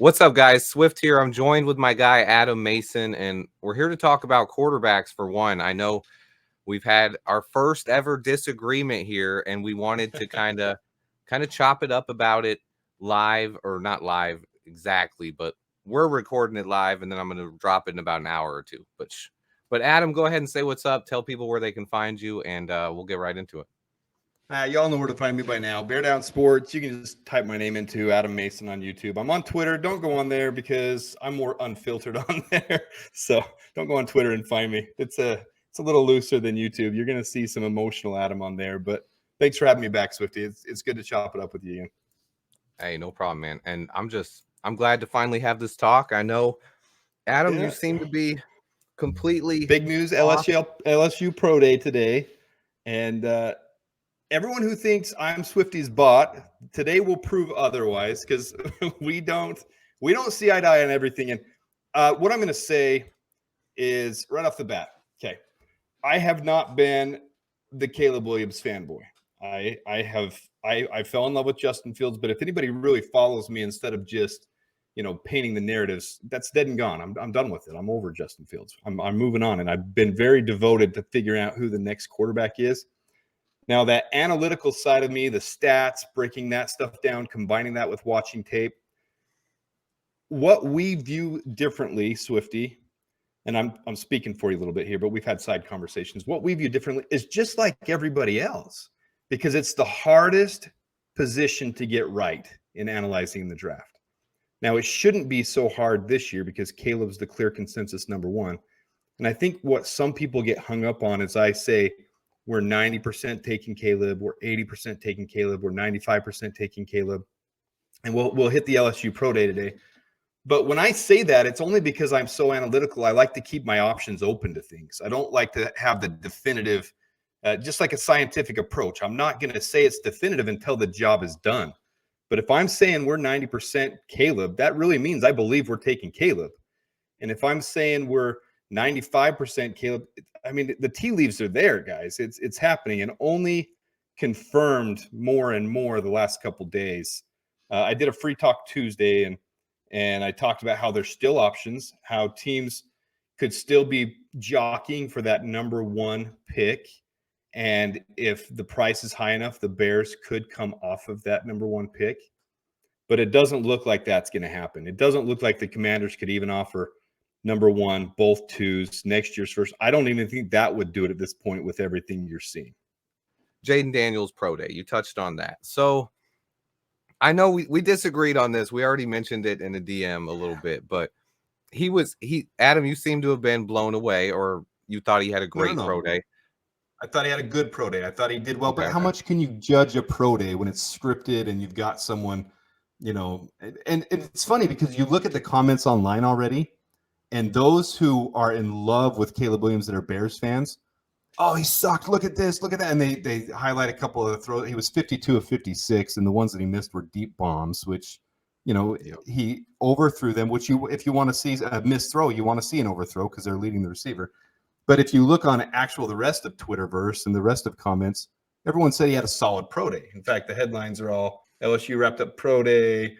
What's up, guys? Swift here. I'm joined with my guy, Adam Mason, and we're here to talk about quarterbacks for one. I know we've had our first ever disagreement here, and we wanted to kind of chop it up about it live, or not live exactly, but we're recording it live, and then I'm going to drop it in about an hour or two. But Adam, go ahead and say what's up. Tell people where they can find you, and we'll get right into it. Y'all know where to find me by now. Bear Down Sports. You can just type my name into Adam Mason on YouTube. I'm on Twitter. Don't go on there because I'm more unfiltered on there. So don't go on Twitter and find me. It's a little looser than YouTube. You're gonna see some emotional Adam on there. But thanks for having me back, Swifty. It's good to chop it up with you again. Hey, no problem, man. And I'm glad to finally have this talk. I know, Adam, you seem to be completely big news. LSU Pro Day today, and everyone who thinks I'm Swifty's bot today will prove otherwise, because we don't see eye to eye on everything. And what I'm going to say is right off the bat, okay, I have not been the Caleb Williams fanboy. I fell in love with Justin Fields, but if anybody really follows me instead of just painting the narratives, that's dead and gone. I'm done with it. I'm over Justin Fields. I'm moving on, and I've been very devoted to figuring out who the next quarterback is. Now, that analytical side of me, the stats, breaking that stuff down, combining that with watching tape, what we view differently, Swifty, and I'm speaking for you a little bit here, but we've had side conversations. What we view differently is just like everybody else, because it's the hardest position to get right in analyzing the draft. Now, it shouldn't be so hard this year because Caleb's the clear consensus number one. And I think what some people get hung up on is I say, we're 90% taking Caleb, we're 80% taking Caleb, we're 95% taking Caleb, and we'll hit the LSU Pro Day today. But when I say that, it's only because I'm so analytical. I like to keep my options open to things. I don't like to have the definitive, just like a scientific approach. I'm not going to say it's definitive until the job is done. But if I'm saying we're 90% Caleb, that really means I believe we're taking Caleb. And if I'm saying we're 95% Caleb, I mean, the tea leaves are there, guys. It's happening, and only confirmed more and more the last couple days. I did a Free Talk Tuesday, and I talked about how there's still options, how teams could still be jockeying for that number one pick. And if the price is high enough, the Bears could come off of that number one pick. But it doesn't look like that's going to happen. It doesn't look like the Commanders could even offer number one, both twos, next year's first. I don't even think that would do it at this point with everything you're seeing. Jayden Daniels Pro Day. You touched on that. So I know we disagreed on this. We already mentioned it in a DM a little bit, but Adam, you seem to have been blown away, or you thought he had a great Pro Day. I thought he had a good Pro Day. I thought he did well. Okay. But how much can you judge a Pro Day when it's scripted and you've got someone, and it's funny because you look at the comments online already, and those who are in love with Caleb Williams that are Bears fans, oh, he sucked. Look at this. Look at that. And they highlight a couple of the throws. He was 52 of 56, and the ones that he missed were deep bombs, which, he overthrew them, which if you want to see a missed throw, you want to see an overthrow because they're leading the receiver. But if you look on the rest of Twitterverse and the rest of comments, everyone said he had a solid Pro Day. In fact, the headlines are all LSU wrapped up Pro Day.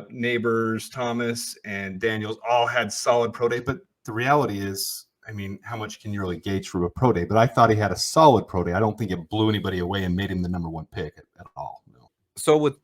Neighbors, Thomas, and Daniels all had solid Pro Day. But the reality is, I mean, how much can you really gauge from a Pro Day? But I thought he had a solid Pro Day. I don't think it blew anybody away and made him the number one pick at all. No. So with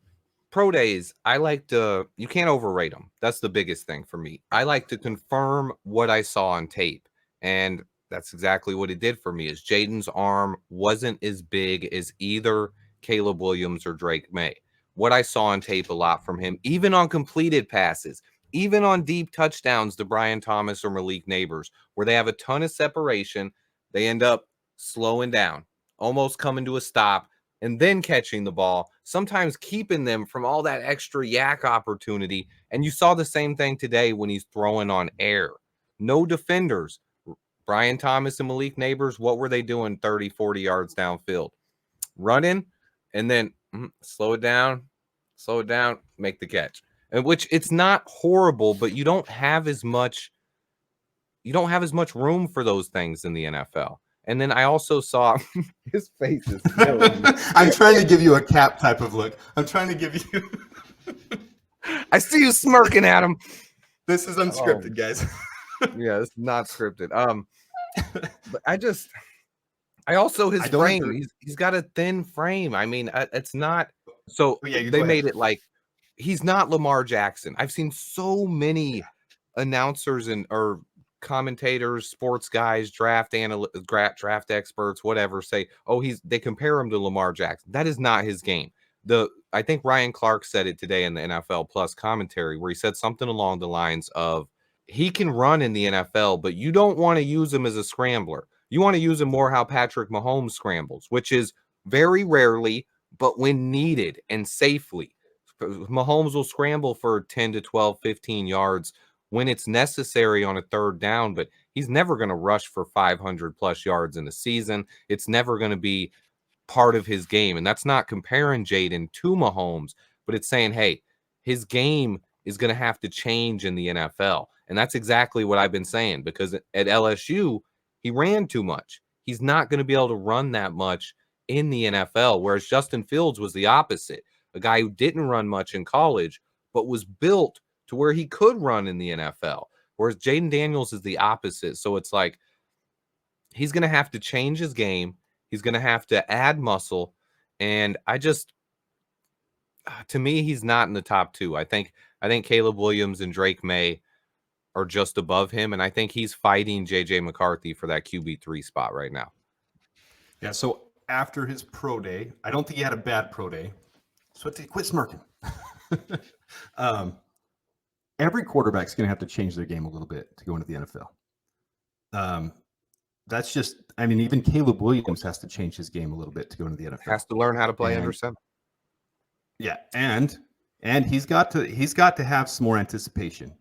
Pro Days, you can't overrate them. That's the biggest thing for me. I like to confirm what I saw on tape. And that's exactly what it did for me, is Jayden's arm wasn't as big as either Caleb Williams or Drake May. What I saw on tape a lot from him, even on completed passes, even on deep touchdowns to Brian Thomas or Malik Neighbors, where they have a ton of separation, they end up slowing down, almost coming to a stop, and then catching the ball, sometimes keeping them from all that extra yak opportunity. And you saw the same thing today when he's throwing on air. No defenders. Brian Thomas and Malik Neighbors, what were they doing 30, 40 yards downfield? Running, and then slow it down, make the catch. And which it's not horrible, but you don't have as much room for those things in the NFL. And then I also saw his face is killing me. I'm trying to give you a cap type of look. I'm trying to give you I see you smirking at him. This is unscripted, guys. Yeah, it's not scripted. But I also his I don't frame. agree. He's got a thin frame. I mean, it's not. So Oh, yeah, you they go ahead. made it like he's not Lamar Jackson. I've seen so many announcers and or commentators, sports guys, draft experts, whatever, say, "Oh, they compare him to Lamar Jackson." That is not his game. I think Ryan Clark said it today in the NFL Plus commentary where he said something along the lines of he can run in the NFL, but you don't want to use him as a scrambler. You want to use him more how Patrick Mahomes scrambles, which is very rarely, but when needed and safely. Mahomes will scramble for 10 to 12, 15 yards when it's necessary on a third down, but he's never going to rush for 500 plus yards in a season. It's never going to be part of his game. And that's not comparing Jayden to Mahomes, but it's saying, hey, his game is going to have to change in the NFL. And that's exactly what I've been saying because at LSU, he ran too much. He's not going to be able to run that much in the NFL, whereas Justin Fields was the opposite, a guy who didn't run much in college, but was built to where he could run in the NFL. Whereas Jayden Daniels is the opposite. So it's like he's going to have to change his game. He's going to have to add muscle. And to me, he's not in the top two. I think Caleb Williams and Drake May are just above him. And I think he's fighting JJ McCarthy for that QB3 spot right now. Yeah. So after his pro day, I don't think he had a bad pro day. So quit smirking. Every quarterback's going to have to change their game a little bit to go into the NFL. That's just, I mean, even Caleb Williams has to change his game a little bit to go into the NFL. Has to learn how to play under center. Yeah, and he's got to have some more anticipation.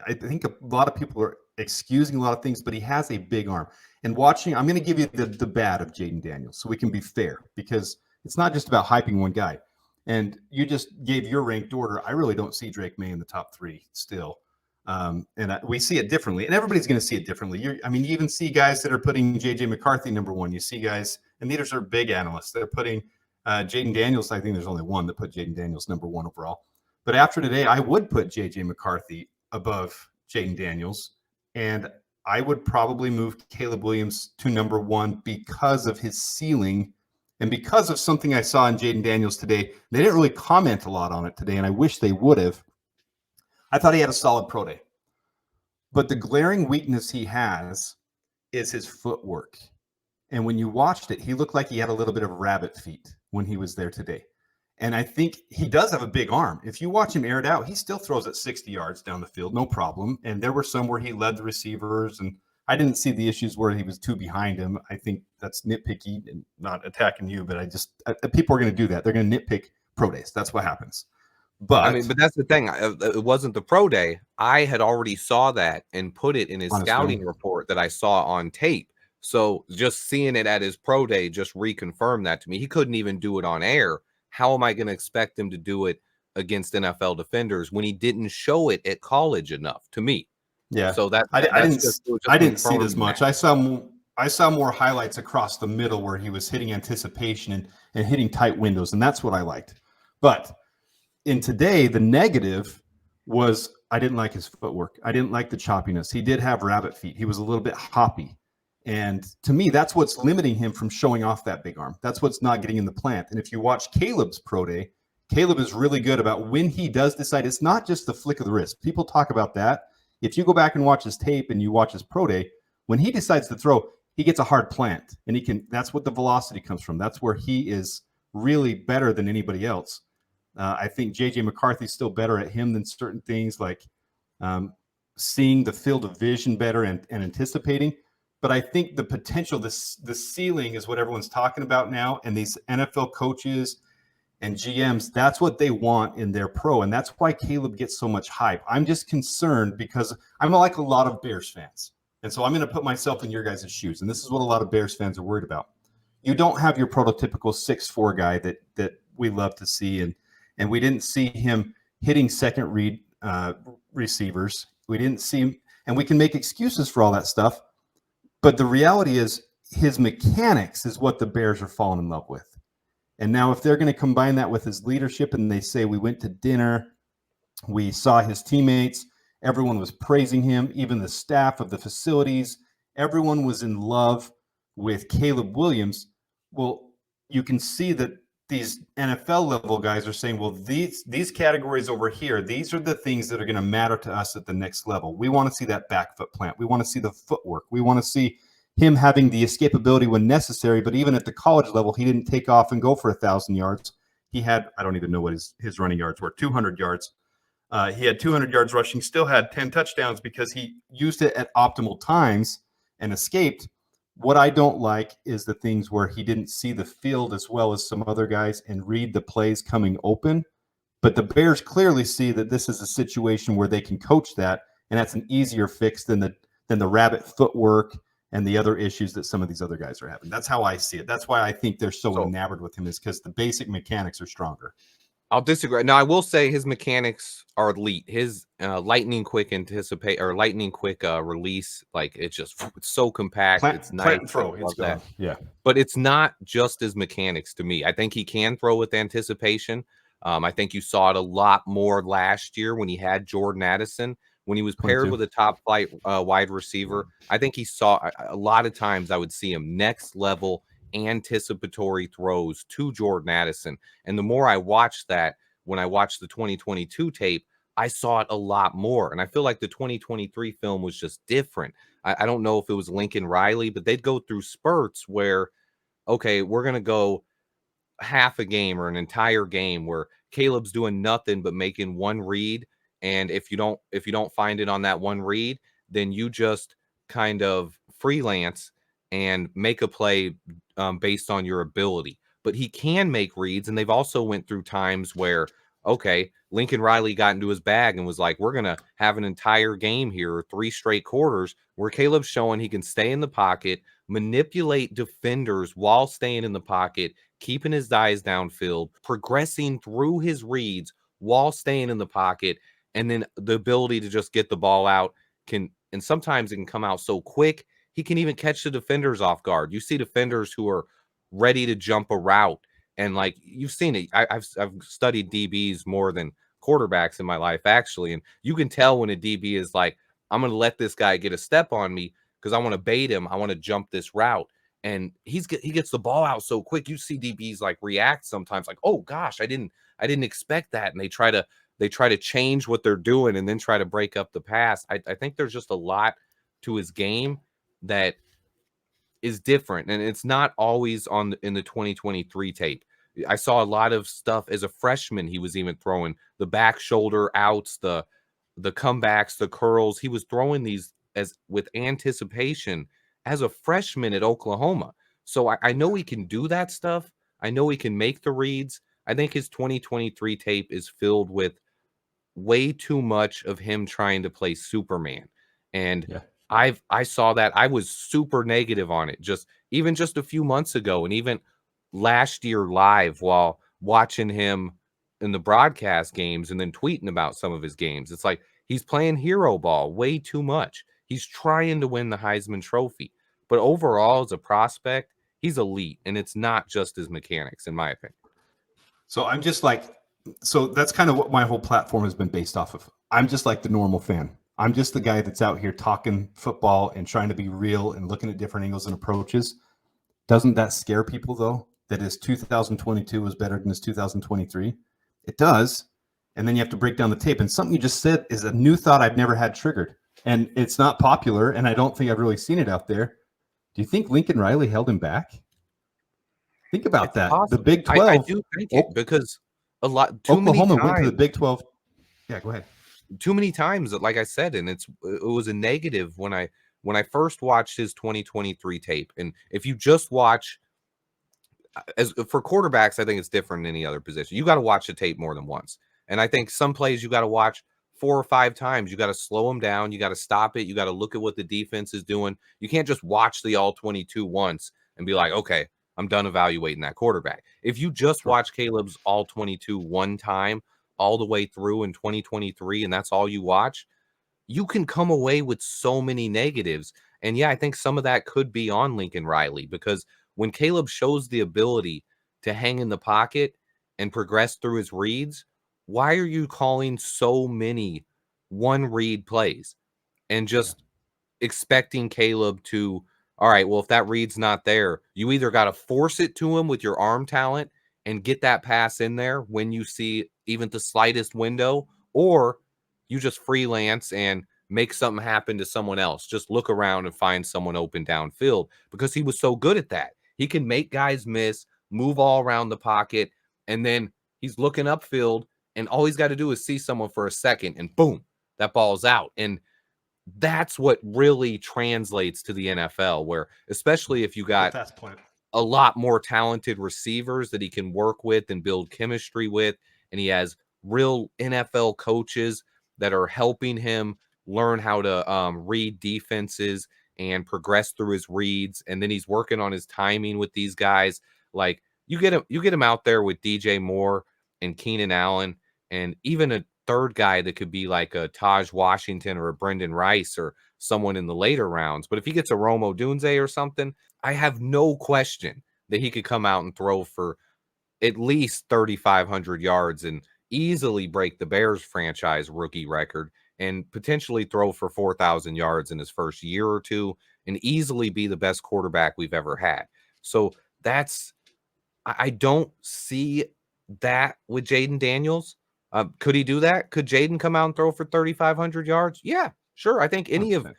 I think a lot of people are excusing a lot of things, but he has a big arm. And watching, I'm going to give you the bad of Jayden Daniels so we can be fair because it's not just about hyping one guy. And you just gave your ranked order. I really don't see Drake May in the top three still. We see it differently, and everybody's going to see it differently. You even see guys that are putting JJ McCarthy number one. You see guys, and these are big analysts, they're putting Jayden Daniels. I think there's only one that put Jayden Daniels number one overall. But after today, I would put JJ McCarthy above Jayden Daniels, and I would probably move Caleb Williams to number one because of his ceiling and because of something I saw in Jayden Daniels today. They didn't really comment a lot on it today, and I wish they would have. I thought he had a solid pro day. But the glaring weakness he has is his footwork. And when you watched it, he looked like he had a little bit of rabbit feet when he was there today. And I think he does have a big arm. If you watch him air it out, he still throws at 60 yards down the field, no problem. And there were some where he led the receivers, and I didn't see the issues where he was two behind him. I think that's nitpicky and not attacking you, but people are going to do that. They're going to nitpick pro days. That's what happens. But but that's the thing. It wasn't the pro day. I had already saw that and put it in his scouting report that I saw on tape. So just seeing it at his pro day just reconfirmed that to me. He couldn't even do it on air. How am I going to expect him to do it against NFL defenders when he didn't show it at college enough to me? Yeah. So I didn't see it as much. I saw more highlights across the middle where he was hitting anticipation and hitting tight windows, and that's what I liked. But in today, the negative was I didn't like his footwork. I didn't like the choppiness. He did have rabbit feet. He was a little bit hoppy. And to me, that's what's limiting him from showing off that big arm. That's what's not getting in the plant. And if you watch Caleb's pro day, Caleb is really good about when he does decide. It's not just the flick of the wrist. People talk about that. If you go back and watch his tape and you watch his pro day, when he decides to throw, he gets a hard plant. And that's what the velocity comes from. That's where he is really better than anybody else. I think JJ McCarthy's still better at him than certain things like seeing the field of vision better and anticipating. But I think the potential, the ceiling is what everyone's talking about now. And these NFL coaches and GMs, that's what they want in their pro. And that's why Caleb gets so much hype. I'm just concerned because I'm like a lot of Bears fans. And so I'm going to put myself in your guys' shoes. And this is what a lot of Bears fans are worried about. You don't have your prototypical 6'4" guy that we love to see. And we didn't see him hitting second read receivers. We didn't see him. And we can make excuses for all that stuff. But the reality is his mechanics is what the Bears are falling in love with. And now if they're going to combine that with his leadership and they say we went to dinner We saw his teammates. Everyone was praising him, even the staff of the facilities. Everyone was in love with Caleb Williams. Well, you can see that these NFL level guys are saying, well, these categories over here, these are the things that are going to matter to us at the next level. We want to see that back foot plant. We want to see the footwork. We want to see him having the escapability when necessary. But even at the college level, he didn't take off and go for 1,000 yards. He had, I don't even know what his running yards were, 200 yards. He had 200 yards rushing, still had 10 touchdowns because he used it at optimal times and escaped. What I don't like is the things where he didn't see the field as well as some other guys and read the plays coming open. But the Bears clearly see that this is a situation where they can coach that, and that's an easier fix than the rabbit footwork and the other issues that some of these other guys are having. That's how I see it. That's why I think they're so enamored with him, is because the basic mechanics are stronger. I'll disagree. Now, I will say his mechanics are elite. His lightning quick release, like it's so compact. It's nice. Plant and throw. It's gone. Yeah. But it's not just his mechanics to me. I think he can throw with anticipation. I think you saw it a lot more last year when he had Jordan Addison, when he was paired with a top flight wide receiver. I think he saw a lot of times I would see him next level anticipatory throws to Jordan Addison. And the more I watched that, when I watched the 2022 tape, I saw it a lot more. And I feel like the 2023 film was just different. I don't know if it was Lincoln Riley, but they'd go through spurts where, okay, we're going to go half a game or an entire game where Caleb's doing nothing but making one read. And if you don't find it on that one read, then you just kind of freelance and make a play based on your ability. But he can make reads, and they've also went through times where, okay, Lincoln Riley got into his bag and was like, we're going to have an entire game here, or 3 straight quarters, where Caleb's showing he can stay in the pocket, manipulate defenders while staying in the pocket, keeping his eyes downfield, progressing through his reads while staying in the pocket, and then the ability to just get the ball out and sometimes it can come out so quick, he can even catch the defenders off guard. You see defenders who are ready to jump a route, and like you've seen it. I've studied DBs more than quarterbacks in my life, actually, and you can tell when a DB is like, I'm going to let this guy get a step on me because I want to bait him. I want to jump this route. And he gets the ball out so quick. You see DBs like react sometimes like, oh gosh, I didn't expect that. And they try to change what they're doing and then try to break up the pass. I think there's just a lot to his game that is different, and it's not always in the 2023 tape. I saw a lot of stuff as a freshman. He was even throwing the back shoulder outs, the comebacks, the curls. He was throwing these as with anticipation as a freshman at Oklahoma. So I know he can do that stuff. I know he can make the reads. I think his 2023 tape is filled with way too much of him trying to play Superman. And yeah. I saw that. I was super negative on it just a few months ago, and even last year live while watching him in the broadcast games and then tweeting about some of his games. It's like he's playing hero ball way too much. He's trying to win the Heisman Trophy. But overall, as a prospect, he's elite, and it's not just his mechanics, in my opinion. So I'm just like, so that's kind of what my whole platform has been based off of. I'm just like the normal fan. I'm just the guy that's out here talking football and trying to be real and looking at different angles and approaches. Doesn't that scare people, though, that his 2022 was better than his 2023? It does. And then you have to break down the tape. And something you just said is a new thought I've never had triggered. And it's not popular, and I don't think I've really seen it out there. Do you think Lincoln Riley held him back? Think about It's that. possible. The Big 12. I do think it, because a lot too Oklahoma many went to the times, Big 12. Yeah, go ahead. too many times, like I said, and it was a negative when I first watched his 2023 tape. And if you just watch, as for quarterbacks, I think it's different than any other position. You got to watch the tape more than once. And I think some plays you got to watch 4 or 5 times. You got to slow them down. You got to stop it. You got to look at what the defense is doing. You can't just watch the all 22 once and be like, okay, I'm done evaluating that quarterback. If you just watch Caleb's all 22 one time all the way through in 2023, and that's all you watch, you can come away with so many negatives. And yeah, I think some of that could be on Lincoln Riley, because when Caleb shows the ability to hang in the pocket and progress through his reads, why are you calling so many one read plays and just expecting Caleb to, all right, well, if that read's not there, you either got to force it to him with your arm talent and get that pass in there when you see even the slightest window, or you just freelance and make something happen to someone else. Just look around and find someone open downfield, because he was so good at that. He can make guys miss, move all around the pocket, and then he's looking upfield, and all he's got to do is see someone for a second, and boom, that ball's out. And that's what really translates to the NFL, where especially if you got That's point. a lot more talented receivers that he can work with and build chemistry with, and he has real NFL coaches that are helping him learn how to read defenses and progress through his reads, and then he's working on his timing with these guys. Like, you get him out there with DJ Moore and Keenan Allen, and even a third guy that could be like a Taj Washington or a Brendan Rice or someone in the later rounds. But if he gets a Rome Odunze or something, I have no question that he could come out and throw for at least 3,500 yards and easily break the Bears franchise rookie record, and potentially throw for 4,000 yards in his first year or two, and easily be the best quarterback we've ever had. So I don't see that with Jayden Daniels. Could he do that? Could Jayden come out and throw for 3,500 yards? Yeah, sure. I think any of 100%.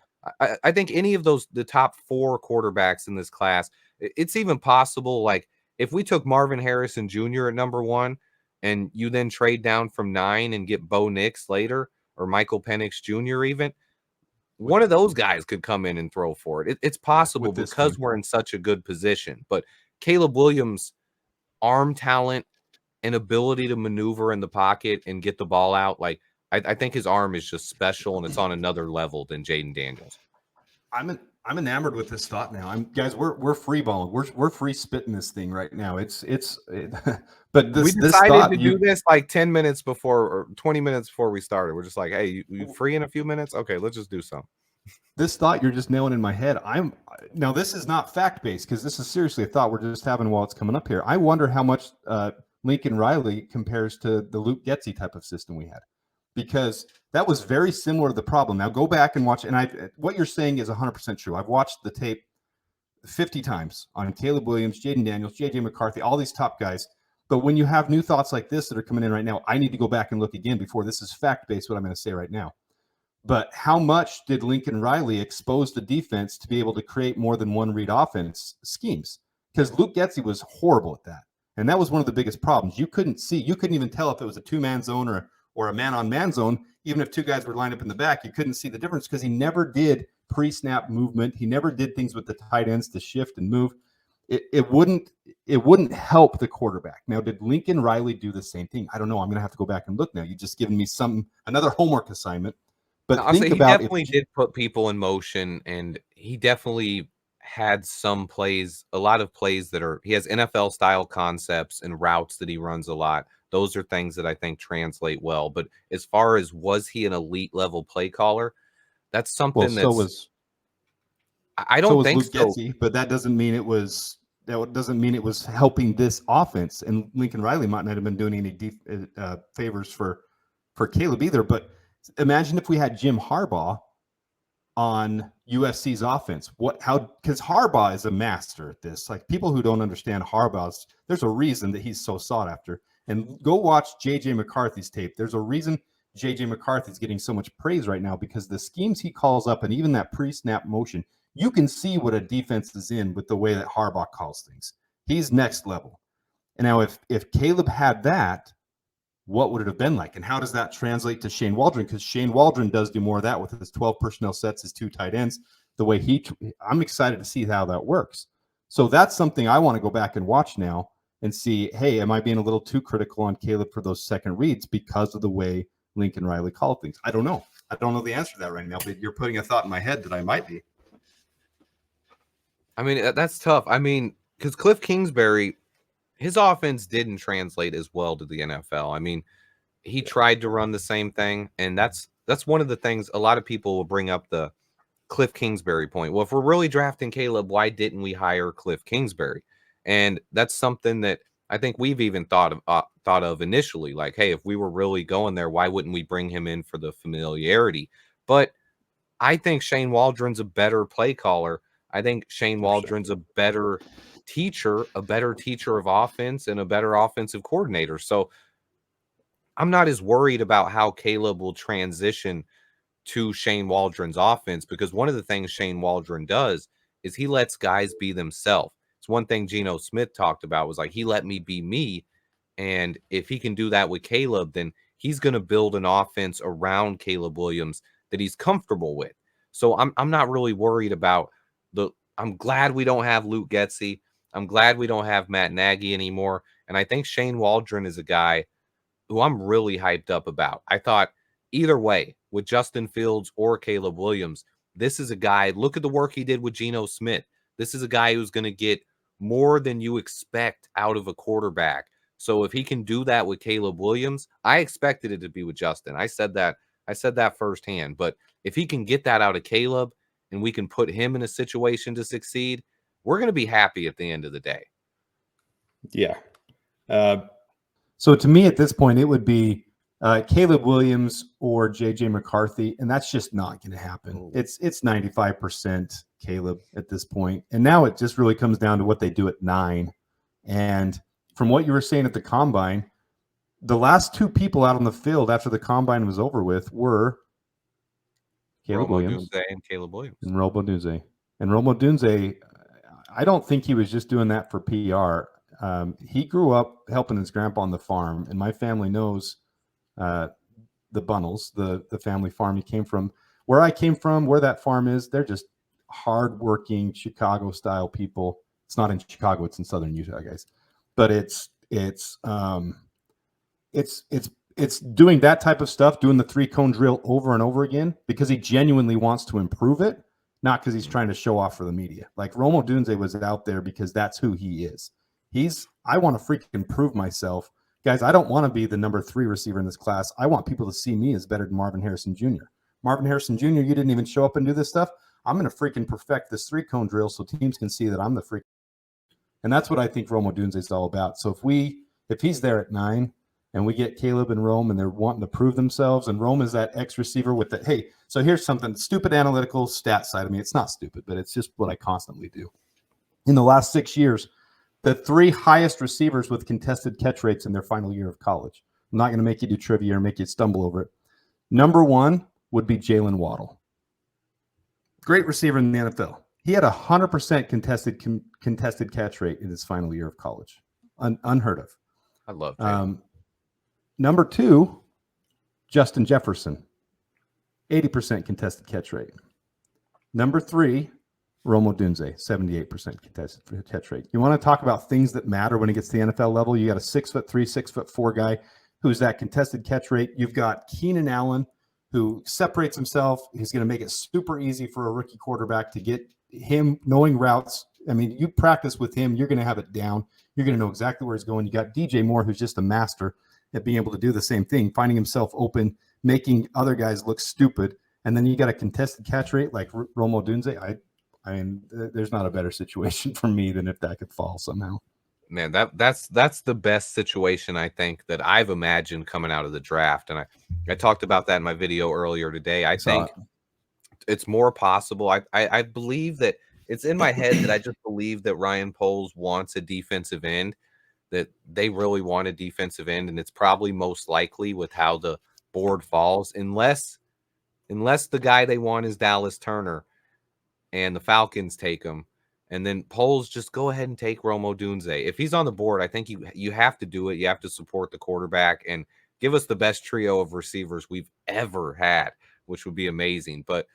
I think any of those, the top 4 quarterbacks in this class, it's even possible. Like, if we took Marvin Harrison Jr. at number 1, and you then trade down from 9 and get Bo Nix later, or Michael Penix Jr. even, one of those guys could come in and throw for it. It's possible this because team. we're in such a good position. But Caleb Williams' arm talent and ability to maneuver in the pocket and get the ball out, like, I think his arm is just special, and it's on another level than Jayden Daniels. I'm enamored with this thought now. Guys, we're free balling. We're free spitting this thing right now. But We this decided thought to do this like 10 minutes before, or 20 minutes before we started. We're just like, hey, you free in a few minutes? Okay, let's just do some. This thought you're just nailing in my head. Now this is not fact based, because this is seriously a thought we're just having while it's coming up here. I wonder how much Lincoln Riley compares to the Luke Getsy type of system we had, because that was very similar to the problem. Now go back and watch, and what you're saying is 100% true. I've watched the tape 50 times on Caleb Williams, Jayden Daniels, JJ McCarthy, all these top guys. But when you have new thoughts like this that are coming in right now, I need to go back and look again before this is fact based, what I'm going to say right now. But how much did Lincoln Riley expose the defense to be able to create more than one read offense schemes? Because Luke Getsy was horrible at that. And that was one of the biggest problems. You couldn't even tell if it was a 2-man zone or a man-on-man zone. Even if 2 guys were lined up in the back, you couldn't see the difference, because he never did pre-snap movement. He never did things with the tight ends to shift and move. It wouldn't help the quarterback. Now, did Lincoln Riley do the same thing? I don't know. I'm going to have to go back and look now. You've just given me another homework assignment. But I'll say he definitely did put people in motion, and he definitely had some plays, a lot of plays he has NFL style concepts and routes that he runs a lot. Those are things that I think translate well. But as far as, was he an elite level play caller? That's something I don't think Luke Getsy, but that doesn't mean it was helping this offense. And Lincoln Riley might not have been doing any favors for Caleb either. But imagine if we had Jim Harbaugh on USC's offense. Because Harbaugh is a master at this. Like, people who don't understand Harbaugh's, there's a reason that he's so sought after. And go watch JJ McCarthy's tape. There's a reason JJ McCarthy's getting so much praise right now, because the schemes he calls up, and even that pre-snap motion, you can see what a defense is in with the way that Harbaugh calls things. He's next level. And now if Caleb had that, what would it have been like? And how does that translate to Shane Waldron? Because Shane Waldron does do more of that with his 12 personnel sets, his 2 tight ends, the way I'm excited to see how that works. So that's something I want to go back and watch now and see, hey, am I being a little too critical on Caleb for those second reads because of the way Lincoln Riley called things? I don't know. I don't know the answer to that right now, but you're putting a thought in my head that I might be. I mean, that's tough. I mean, because Cliff Kingsbury, his offense didn't translate as well to the NFL. I mean, he tried to run the same thing, and that's one of the things a lot of people will bring up, the Cliff Kingsbury point. Well, if we're really drafting Caleb, why didn't we hire Cliff Kingsbury? And that's something that I think we've even thought of initially, like, hey, if we were really going there, why wouldn't we bring him in for the familiarity? But I think Shane Waldron's a better play caller. I think Shane 100%. Waldron's a better teacher of offense and a better offensive coordinator. So I'm not as worried about how Caleb will transition to Shane Waldron's offense, because one of the things Shane Waldron does is he lets guys be themselves. It's one thing Geno Smith talked about, was like, he let me be me. And if he can do that with Caleb, then he's going to build an offense around Caleb Williams that he's comfortable with. So I'm not really worried about I'm glad we don't have Luke Getsy. I'm glad we don't have Matt Nagy anymore. And I think Shane Waldron is a guy who I'm really hyped up about. I thought either way, with Justin Fields or Caleb Williams, this is a guy, look at the work he did with Geno Smith. This is a guy who's going to get more than you expect out of a quarterback. So if he can do that with Caleb Williams, I expected it to be with Justin. I said that firsthand. But if he can get that out of Caleb and we can put him in a situation to succeed, we're going to be happy at the end of the day. Yeah. So to me, at this point, it would be Caleb Williams or JJ McCarthy, and that's just not going to happen. Ooh. It's 95% Caleb at this point, and now it just really comes down to what they do at 9. And from what you were saying at the combine, the last 2 people out on the field after the combine was over with were Caleb Williams and Caleb Williams and Romo Dunze. And Romo Dunze, I don't think he was just doing that for PR. He grew up helping his grandpa on the farm, and my family knows the Bunnells, the family farm he came from. Where I came from, where that farm is, they're just hardworking Chicago-style people. It's not in Chicago; it's in Southern Utah, guys. But it's doing that type of stuff, doing the 3-cone drill over and over again because he genuinely wants to improve it, not because he's trying to show off for the media. Like Romo Dunze was out there because that's who he is. I want to freaking prove myself. Guys, I don't want to be the number 3 receiver in this class. I want people to see me as better than Marvin Harrison Jr. Marvin Harrison Jr., you didn't even show up and do this stuff. I'm going to freaking perfect this 3-cone drill so teams can see that I'm the freak. And that's what I think Romo Dunze is all about. So if he's there at 9 and we get Caleb and Rome and they're wanting to prove themselves, and Rome is that X receiver with the, hey, so here's something stupid analytical stat side of me. It's not stupid, but it's just what I constantly do. In the last 6 years, the 3 highest receivers with contested catch rates in their final year of college. I'm not going to make you do trivia or make you stumble over it. Number 1 would be Jaylen Waddle. Great receiver in the NFL. He had 100% contested catch rate in his final year of college. Unheard of. I love that. Number 2, Justin Jefferson. 80% contested catch rate. Number 3, Romo Dunze, 78% contested catch rate. You want to talk about things that matter when it gets to the NFL level? You got a 6'3", 6'4" guy who's that contested catch rate. You've got Keenan Allen, who separates himself. He's going to make it super easy for a rookie quarterback to get him knowing routes. I mean, you practice with him, you're going to have it down. You're going to know exactly where he's going. You got DJ Moore, who's just a master at being able to do the same thing, finding himself open, making other guys look stupid. And then you got a contested catch rate like Romo Dunze. I mean, there's not a better situation for me than if that could fall somehow. Man, that's the best situation I think that I've imagined coming out of the draft. And I talked about that in my video earlier today. I think it's more possible. I believe that it's in my head that I just believe that Ryan Poles wants a defensive end, that they really want a defensive end. And it's probably most likely with how the board falls, unless the guy they want is Dallas Turner and the Falcons take him. And then Poles just go ahead and take Romo Dunze. If he's on the board, I think you have to do it. You have to support the quarterback and give us the best trio of receivers we've ever had, which would be amazing. But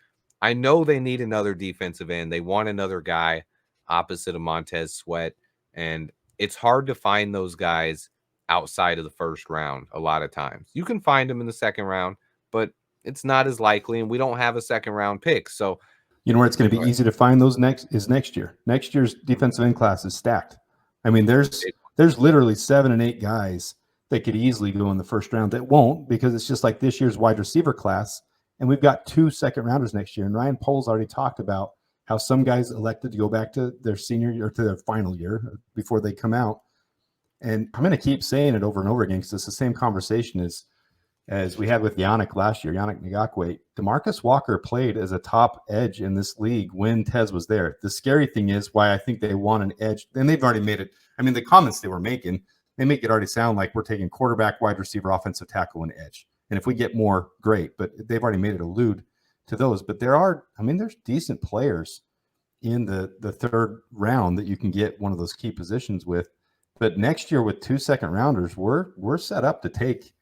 I know they need another defensive end. They want another guy opposite of Montez Sweat. And it's hard to find those guys outside of the first round a lot of times. You can find them in the second round, but it's not as likely. And we don't have a second round pick. So you know where it's going to be easy to find those next year. Next year's defensive end class is stacked. I mean, there's literally 7 and 8 guys that could easily go in the first round that won't, because it's just like this year's wide receiver class. And we've got 2 second rounders next year. And Ryan Poles already talked about how some guys elected to go back to their senior year or to their final year before they come out. And I'm going to keep saying it over and over again because it's the same conversation as we had with Yannick last year, Yannick Ngakwe. DeMarcus Walker played as a top edge in this league when Tez was there. The scary thing is why I think they want an edge, and they've already made it. I mean, the comments they were making, they make it already sound like we're taking quarterback, wide receiver, offensive tackle, and edge. And if we get more, great. But they've already made it allude to those. But there's decent players in the third round that you can get one of those key positions with. But next year with 2 second rounders, we're set up to take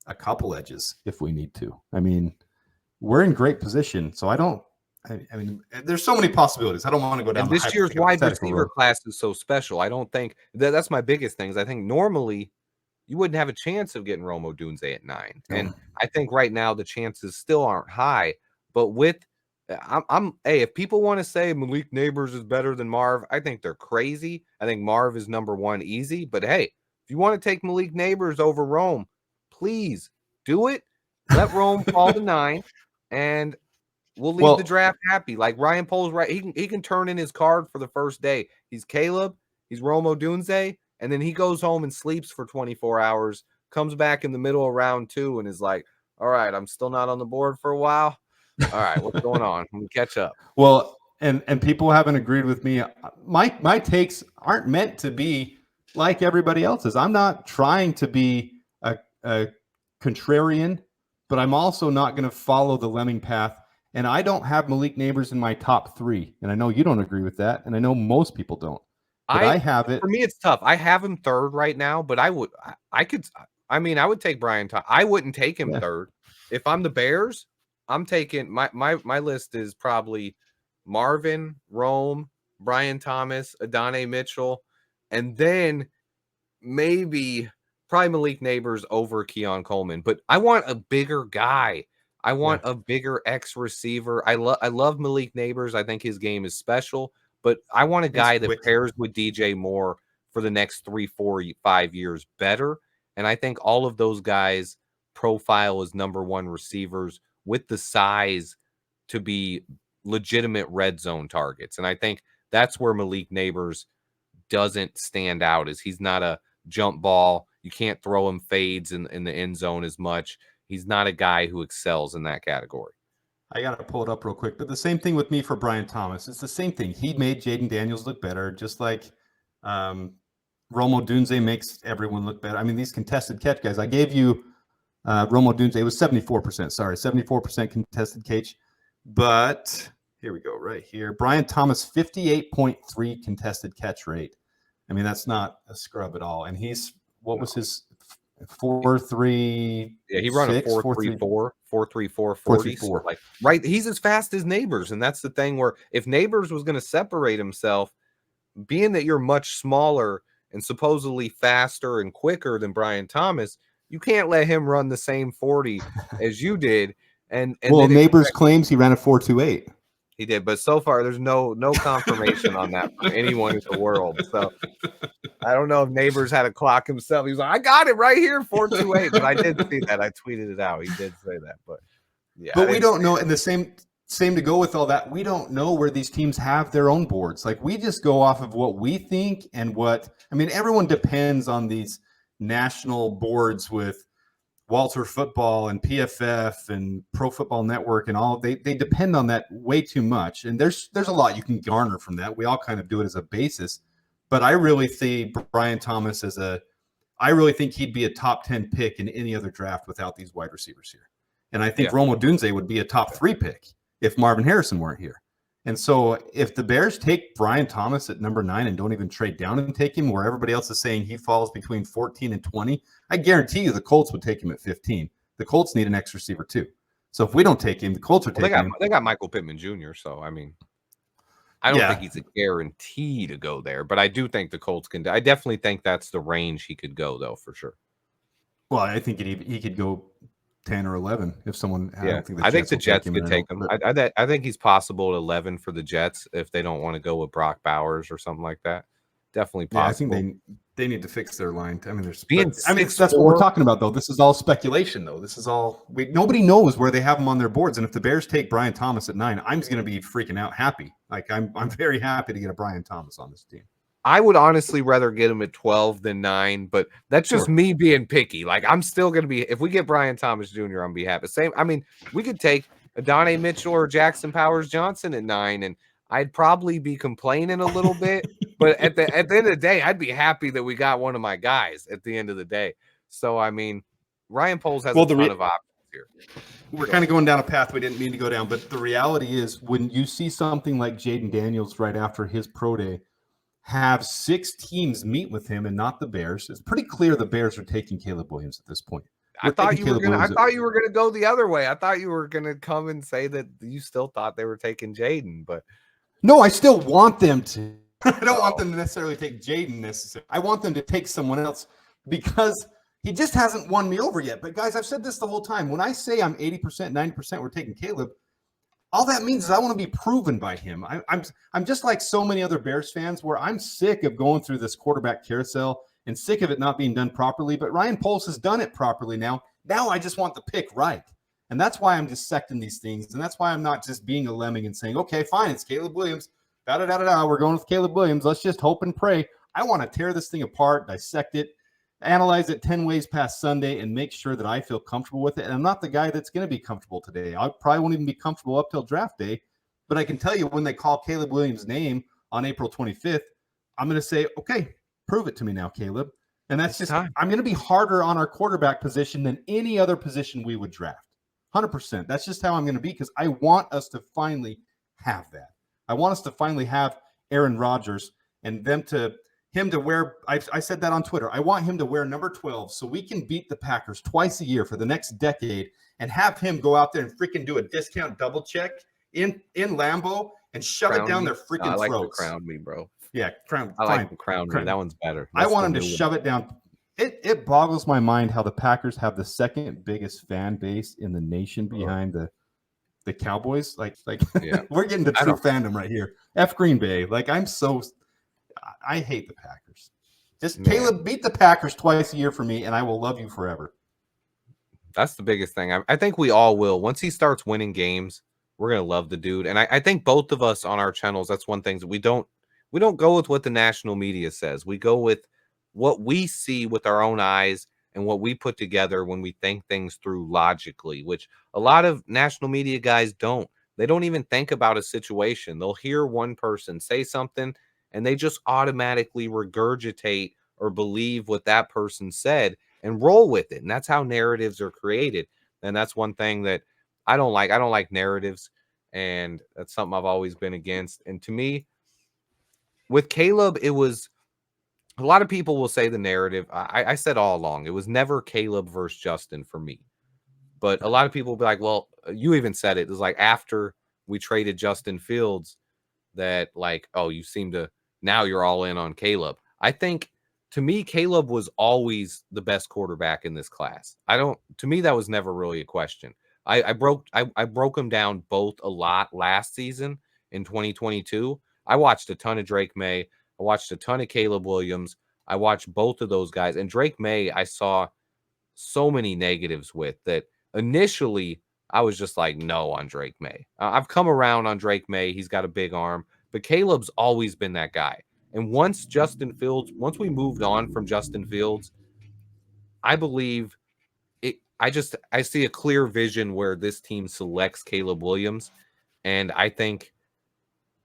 a couple edges if we need to. I mean, we're in great position. So I mean, there's so many possibilities. I don't want to go down. And this year's wide receiver class is so special. I don't think that's my biggest thing. Is I think normally you wouldn't have a chance of getting Rome Odunze at 9. And I think right now the chances still aren't high. But with hey, if people want to say Malik Neighbors is better than Marv, I think they're crazy. I think Marv is number 1 easy. But hey, if you want to take Malik Neighbors over Rome, please do it. Let Rome fall to 9, and we'll leave the draft happy. Like Ryan Pohl's right. He can turn in his card for the first day. He's Caleb. He's Rome Odunze. And then he goes home and sleeps for 24 hours, comes back in the middle of round 2 and is like, all right, I'm still not on the board for a while. All right, what's going on? Let me catch up. Well, and people haven't agreed with me. My takes aren't meant to be like everybody else's. I'm not trying to be a contrarian, but I'm also not going to follow the lemming path. And I don't have Malik Neighbors in my top 3. And I know you don't agree with that. And I know most people don't. But I have it. For me, it's tough. I have him 3rd right now, but I would take Brian Thomas. I wouldn't take him 3rd. If I'm the Bears, I'm taking my list is probably Marvin, Rome, Brian Thomas, Adonai Mitchell, and then maybe probably Malik Neighbors over Keon Coleman. But I want a bigger guy. I want a bigger X receiver. I love Malik Neighbors. I think his game is special, but I want a guy that pairs with DJ Moore for the next 3, 4, 5 years better. And I think all of those guys profile as number 1 receivers with the size to be legitimate red zone targets. And I think that's where Malik Neighbors doesn't stand out, is he's not a jump ball. You can't throw him fades in the end zone as much. He's not a guy who excels in that category. I got to pull it up real quick. But the same thing with me for Brian Thomas. It's the same thing. He made Jayden Daniels look better, just like Rome Odunze makes everyone look better. I mean, these contested catch guys, I gave you Rome Odunze. It was 74%. Sorry, 74% contested catch. But here we go, right here. Brian Thomas, 58.3 contested catch rate. I mean, that's not a scrub at all. And he's, what was his 4.3? Yeah, he run a 4.34, 4.34, 40. So like, right, he's as fast as Neighbors, and that's the thing where if Neighbors was going to separate himself, being that you're much smaller and supposedly faster and quicker than Brian Thomas, you can't let him run the same 40 as you did. And well, Neighbors claims he ran a 4.28. He did, but so far there's no confirmation on that from anyone in the world. So I don't know if Neighbors had a clock himself. He was like, I got it right here, 4.28. But I did see that. I tweeted it out. He did say that. But yeah. But we don't know. And the same to go with all that, we don't know where these teams have their own boards. Like, we just go off of what we think and everyone depends on these national boards with Walter Football and PFF and Pro Football Network and all. They depend on that way too much. And there's a lot you can garner from that. We all kind of do it as a basis. But I really see Brian Thomas I really think he'd be a top 10 pick in any other draft without these wide receivers here. And I think Rome Odunze would be a top 3 pick if Marvin Harrison weren't here. And so if the Bears take Brian Thomas at number 9 and don't even trade down and take him where everybody else is saying he falls between 14 and 20, I guarantee you the Colts would take him at 15. The Colts need an X receiver too. So if we don't take him, the Colts are taking him. They got Michael Pittman Jr. So, I mean, I don't think he's a guarantee to go there, but I do think the Colts can. I definitely think that's the range he could go, though, for sure. Well, I think he could go 10 or 11 if someone. I think the Jets could take him. I think he's possible at 11 for the Jets if they don't want to go with Brock Bowers or something like that. Definitely possible. I think they need to fix their line. I mean, that's what we're talking about, though. This is all speculation, though. This is all nobody knows where they have them on their boards. And if the Bears take Brian Thomas at 9, I'm going to be freaking out happy. Like I'm very happy to get a Brian Thomas on this team. I would honestly rather get him at 12 than 9, but that's just Sure. me being picky. Like, I'm still going to be, if we get Brian Thomas Jr., I'm going to be happy. Same, I mean, we could take Adonai Mitchell or Jackson Powers Johnson at 9, and I'd probably be complaining a little bit, but at the end of the day, I'd be happy that we got one of my guys at the end of the day. So, I mean, Ryan Poles has a ton of options here. We're kind of going down a path we didn't mean to go down, but the reality is when you see something like Jayden Daniels right after his pro day have 6 teams meet with him and not the Bears, it's pretty clear the Bears are taking Caleb Williams at this point. I thought you were gonna go the other way. I thought you were gonna come and say that you still thought they were taking Jayden, but no, I still want them to. I don't want them to necessarily take Jayden necessarily. I want them to take someone else because he just hasn't won me over yet. But guys, I've said this the whole time. When I say I'm 80%, 90% we're taking Caleb, all that means is I want to be proven by him. I'm just like so many other Bears fans where I'm sick of going through this quarterback carousel and sick of it not being done properly. But Ryan Poles has done it properly now. Now I just want the pick right. And that's why I'm dissecting these things. And that's why I'm not just being a lemming and saying, okay, fine, it's Caleb Williams. We're going with Caleb Williams. Let's just hope and pray. I want to tear this thing apart, dissect it, analyze it 10 ways past Sunday, and make sure that I feel comfortable with it. And I'm not the guy that's going to be comfortable today. I probably won't even be comfortable up till draft day. But I can tell you when they call Caleb Williams' name on April 25th, I'm going to say, okay, prove it to me now, Caleb. And that's just, I'm going to be harder on our quarterback position than any other position we would draft. 100%. That's just how I'm going to be because I want us to finally have that. I want us to finally have Aaron Rodgers and him to wear, I said that on Twitter. I want him to wear number 12 so we can beat the Packers twice a year for the next decade and have him go out there and freaking do a discount double check in Lambeau and shove it down their freaking throats. I like to crown me, bro. Yeah, crown. I like to crown me. That one's better. I want him to shove it down. It boggles my mind how the Packers have the second biggest fan base in the nation behind the Cowboys. Like yeah. We're getting the true fandom right here. F Green Bay. Like I hate the Packers. Just Caleb, beat the Packers twice a year for me, and I will love you forever. That's the biggest thing. I think we all will. Once he starts winning games, we're gonna love the dude. And I think both of us on our channels, that's one thing that we don't go with what the national media says. We go with what we see with our own eyes and what we put together when we think things through logically, which a lot of national media guys don't. They don't even think about a situation. They'll hear one person say something and they just automatically regurgitate or believe what that person said and roll with it. And that's how narratives are created. And that's one thing that I don't like. I don't like narratives, and that's something I've always been against. And to me, with Caleb, it was a lot of people will say the narrative. I said all along, it was never Caleb versus Justin for me. But a lot of people will be like, well, you even said it. It was like after we traded Justin Fields that like, oh, you seem to, now you're all in on Caleb. I think to me, Caleb was always the best quarterback in this class. To me, that was never really a question. I broke him down both a lot last season in 2022. I watched a ton of Drake May. I watched a ton of Caleb Williams. I watched both of those guys. And Drake May, I saw so many negatives with that. Initially, I was just like, no on Drake May. I've come around on Drake May. He's got a big arm. But Caleb's always been that guy. And once we moved on from Justin Fields, I believe I see a clear vision where this team selects Caleb Williams. And I think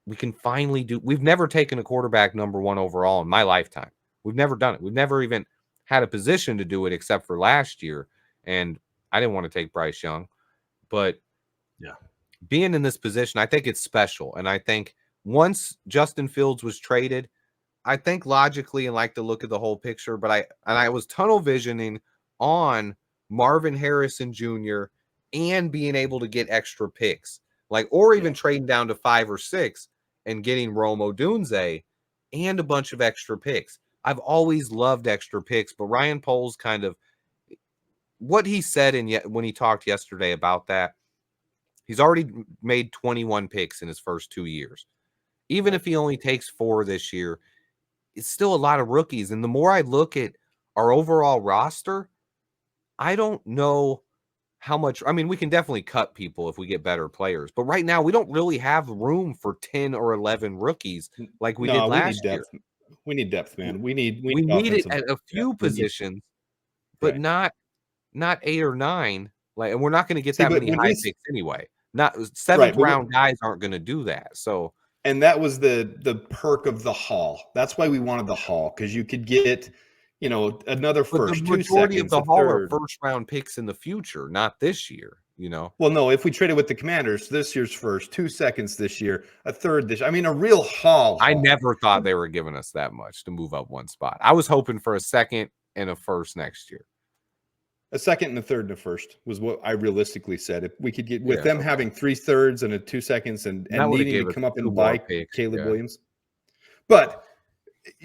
we can finally we've never taken a quarterback number 1 overall in my lifetime. We've never done it. We've never even had a position to do it except for last year. And I didn't want to take Bryce Young, but yeah, being in this position, I think it's special. And I think once Justin Fields was traded, I think logically and like to look at the whole picture, but I was tunnel visioning on Marvin Harrison Jr. and being able to get extra picks, or even trading down to 5 or 6 and getting Rome Odunze and a bunch of extra picks. I've always loved extra picks, but Ryan Poles kind of what he said when he talked yesterday about that, he's already made 21 picks in his first 2 years. Even if he only takes 4 this year, it's still a lot of rookies. And the more I look at our overall roster, I don't know how much. I mean, we can definitely cut people if we get better players. But right now, we don't really have room for 10 or 11 rookies like we did last year. We need depth, man. We need We need it offensive at a few depth. We need- positions, but right. not 8 or 9. Like, and we're not going to get See, that but many when high we picks anyway. Not right, seventh but round guys aren't going to do that. So and that was the perk of the haul. That's why we wanted the haul, because you could get, another but the first, 2 majority of seconds, the a haul are third. first round picks in the future, not this year, Well, no, if we traded with the Commanders, this year's first, 2 seconds this year, a third this. I mean, a real haul. I never thought they were giving us that much to move up one spot. I was hoping for a second and a first next year. A second and a third and a first was what I realistically said. If we could get with Yeah, them okay. having 3 thirds and a 2 seconds and That would've needing gave to us come up 2 and more buy picks, Caleb yeah. Williams. But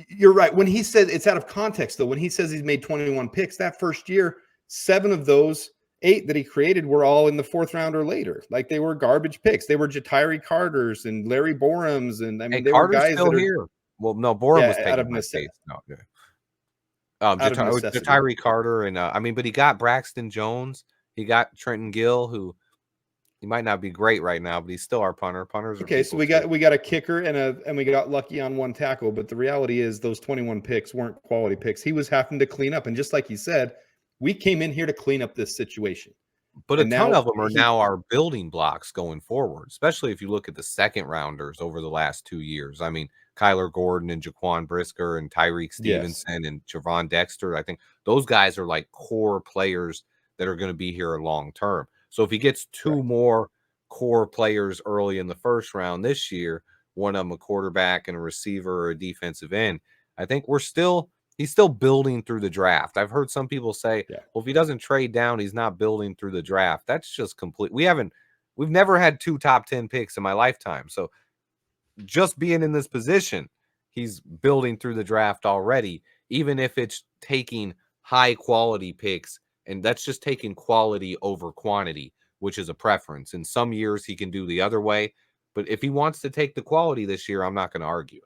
you're right. When he said, it's out of context, though, when he says he's made 21 picks, that first year, 7 of those 8 that he created were all in the 4th round or later. Like, they were garbage picks. They were Jatiri Carters and Larry Borums. And I mean, Hey, they were Carter's guys still that are, here. Well, no, Borum was out taken of by Chase. No, yeah. out of necessity. Jatiri Carter and I mean, but he got Braxton Jones. He got Trenton Gill, who he might not be great right now, but he's still our punter. Punters are Okay, so people we got a kicker and we got lucky on 1 tackle, but the reality is those 21 picks weren't quality picks. He was having to clean up, and just like he said, we came in here to clean up this situation. But And a ton now of them are now our building blocks going forward, especially if you look at the second rounders over the last 2 years. I mean, Kyler Gordon and Jaquan Brisker and Tyreek Stevenson and Javon Dexter. I think those guys are like core players that are going to be here long term. So if he gets 2 more core players early in the first round this year, one of them a quarterback and a receiver or a defensive end, I think he's still building through the draft. I've heard some people say, well, if he doesn't trade down, he's not building through the draft. That's just complete. We've never had 2 top 10 picks in my lifetime. So just being in this position, he's building through the draft already, even if it's taking high quality picks. And that's just taking quality over quantity, which is a preference. In some years, he can do the other way. But if he wants to take the quality this year, I'm not going to argue it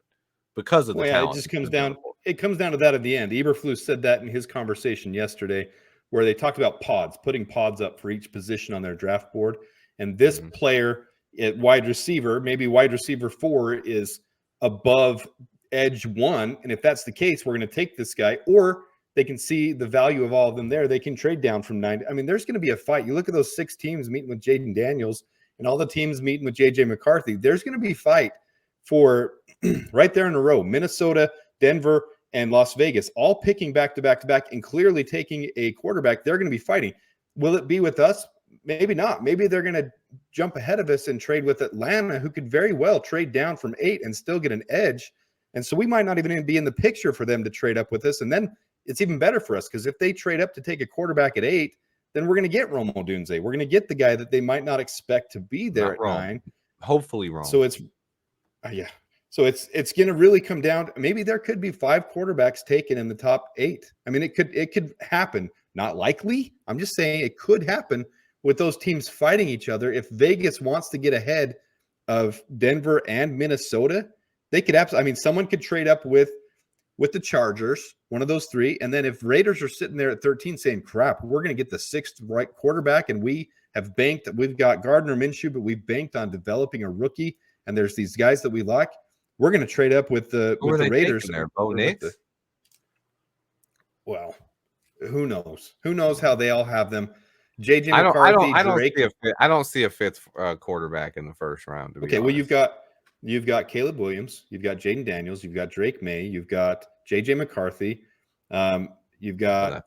because of the talent. It just comes down. It comes down to that at the end. Eberflus said that in his conversation yesterday, where they talked about pods, putting pods up for each position on their draft board. And this player at wide receiver, maybe wide receiver 4, is above edge 1. And if that's the case, we're going to take this guy, or they can see the value of all of them there. They can trade down from 9. I mean, there's going to be a fight. You look at those 6 teams meeting with Jayden Daniels and all the teams meeting with JJ McCarthy. There's going to be fight for right there in a row. Minnesota, Denver, and Las Vegas, all picking back to back to back and clearly taking a quarterback. They're going to be fighting. Will it be with us? Maybe not. Maybe they're going to jump ahead of us and trade with Atlanta, who could very well trade down from 8 and still get an edge. And so we might not even be in the picture for them to trade up with us. And then it's even better for us, because if they trade up to take a quarterback at 8, then we're going to get Romo Dunze. We're going to get the guy that they might not expect to be there at 9. Hopefully wrong. So it's So it's going to really come down. Maybe there could be 5 quarterbacks taken in the top 8. I mean, it could happen. Not likely. I'm just saying it could happen with those teams fighting each other. If Vegas wants to get ahead of Denver and Minnesota, they could absolutely. I mean, someone could trade up with the Chargers, one of those 3, and then if Raiders are sitting there at 13 saying, "Crap, we're going to get the 6th right quarterback," and we have banked. We've got Gardner Minshew, but we've banked on developing a rookie, and there's these guys that we like. We're going to trade up with the Raiders. There, Bo Nix? Well, who knows? Who knows how they all have them? JJ McCarthy, Drake. I don't see a 5th quarterback in the first round. Okay, well, you've got Caleb Williams, you've got Jayden Daniels, you've got Drake May, you've got JJ McCarthy, you've got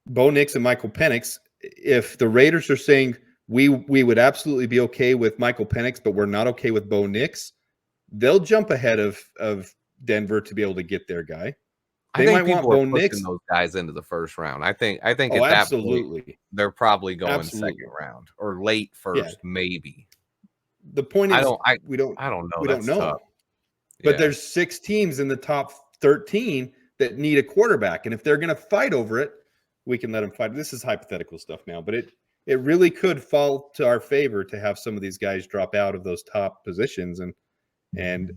Bo Nix and Michael Penix. If the Raiders are saying we would absolutely be okay with Michael Penix, but we're not okay with Bo Nix, they'll jump ahead of Denver to be able to get their guy. They might want Bo Nix, those guys into the first round. I think at that point they're probably going second round or late first, maybe. The point is, we don't know. We don't know. Tough. But there's 6 teams in the top 13 that need a quarterback, and if they're going to fight over it, we can let them fight. This is hypothetical stuff now, but it really could fall to our favor to have some of these guys drop out of those top positions, and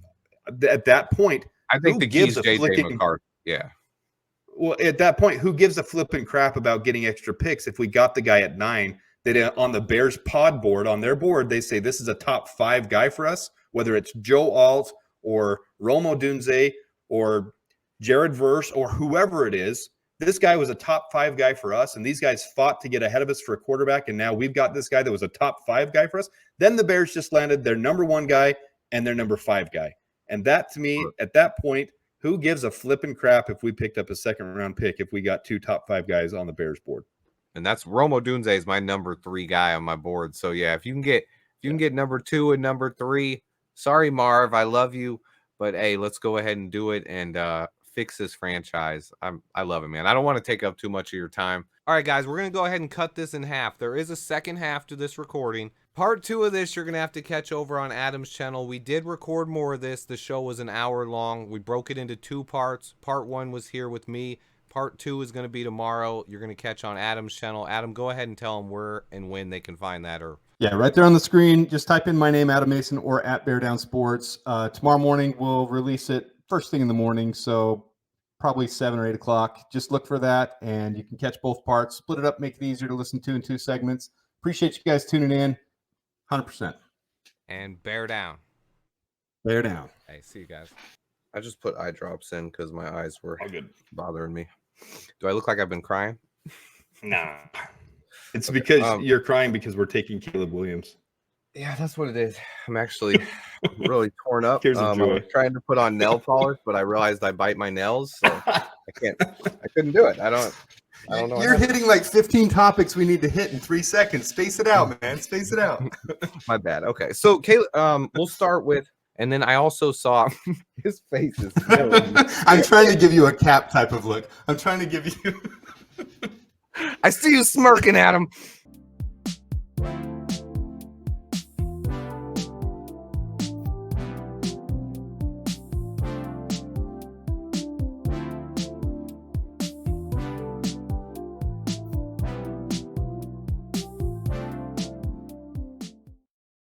at that point, I think the key is JJ McCarthy. Yeah. Well, at that point, who gives a flipping crap about getting extra picks if we got the guy at 9 that on the Bears pod board, on their board, they say this is a top 5 guy for us, whether it's Joe Alt or Romo Dunze or Jared Verse or whoever it is. This guy was a top 5 guy for us, and these guys fought to get ahead of us for a quarterback, and now we've got this guy that was a top 5 guy for us. Then the Bears just landed their number 1 guy and their number 5 guy. And that, to me, at that point, who gives a flipping crap if we picked up a second-round pick if we got 2 top 5 guys on the Bears board? And that's Rome Odunze is my number 3 guy on my board. So yeah, if you can get number 2 and number 3, sorry Marv, I love you, but hey, let's go ahead and do it and fix this franchise. I love it, man. I don't want to take up too much of your time. All right, guys, we're gonna go ahead and cut this in half. There is a second half to this recording. Part 2 of this you're gonna have to catch over on Adam's channel. We did record more of this. The show was an hour long. We broke it into 2 parts. Part 1 was here with me. Part 2 is going to be tomorrow. You're going to catch on Adam's channel. Adam, go ahead and tell them where and when they can find that. Or yeah, right there on the screen. Just type in my name, Adam Mason, or at Bear Down Sports. Tomorrow morning, we'll release it first thing in the morning, so probably 7 or 8 o'clock. Just look for that, and you can catch both parts. Split it up, make it easier to listen to in 2 segments. Appreciate you guys tuning in. 100%. And bear down. Bear down. Hey, see you guys. I just put eye drops in because my eyes were bothering me. Do I look like I've been crying? Nah. It's because you're crying because we're taking Caleb Williams. Yeah, that's what it is. I'm actually really torn up. Tears of joy. I was trying to put on nail polish, but I realized I bite my nails, so I couldn't do it. I don't know. You're hitting like 15 topics we need to hit in 3 seconds. Space it out, man. Space it out. My bad. Okay. So Caleb, we'll start with, and then I also saw his face is killing me. I'm trying to give you a cap type of look. I'm trying to give you I see you smirking at him.